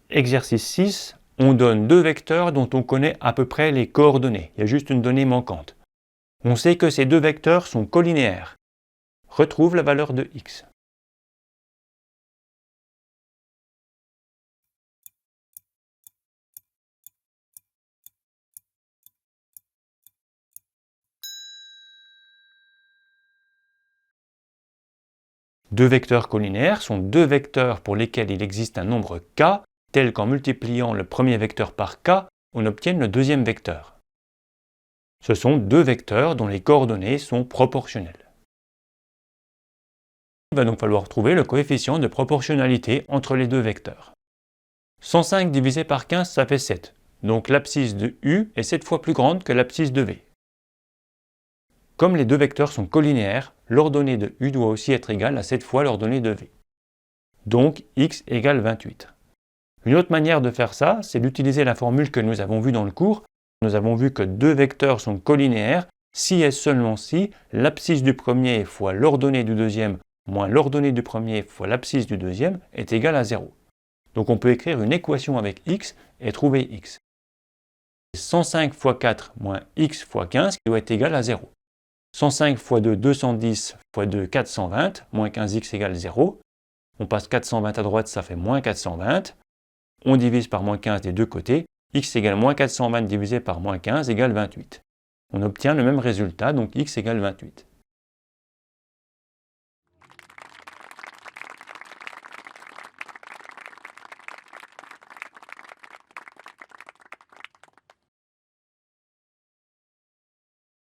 Exercice 6, on donne deux vecteurs dont on connaît à peu près les coordonnées. Il y a juste une donnée manquante. On sait que ces deux vecteurs sont collinéaires. Retrouve la valeur de x. Deux vecteurs collinéaires sont deux vecteurs pour lesquels il existe un nombre k, tel qu'en multipliant le premier vecteur par k, on obtienne le deuxième vecteur. Ce sont deux vecteurs dont les coordonnées sont proportionnelles. Il va donc falloir trouver le coefficient de proportionnalité entre les deux vecteurs. 105 divisé par 15, ça fait 7. Donc l'abscisse de U est 7 fois plus grande que l'abscisse de V. Comme les deux vecteurs sont collinéaires, l'ordonnée de U doit aussi être égale à 7 fois l'ordonnée de V. Donc x égale 28. Une autre manière de faire ça, c'est d'utiliser la formule que nous avons vue dans le cours. Nous avons vu que deux vecteurs sont collinéaires si et seulement si l'abscisse du premier fois l'ordonnée du deuxième moins l'ordonnée du premier fois l'abscisse du deuxième est égale à 0. Donc on peut écrire une équation avec x et trouver x. 105 fois 4 moins x fois 15 qui doit être égal à 0. 105 fois 2, 210 fois 2, 420, moins 15x égale 0. On passe 420 à droite, ça fait moins 420. On divise par moins 15 des deux côtés. X égale moins 420 divisé par moins 15 égale 28. On obtient le même résultat, donc x égale 28.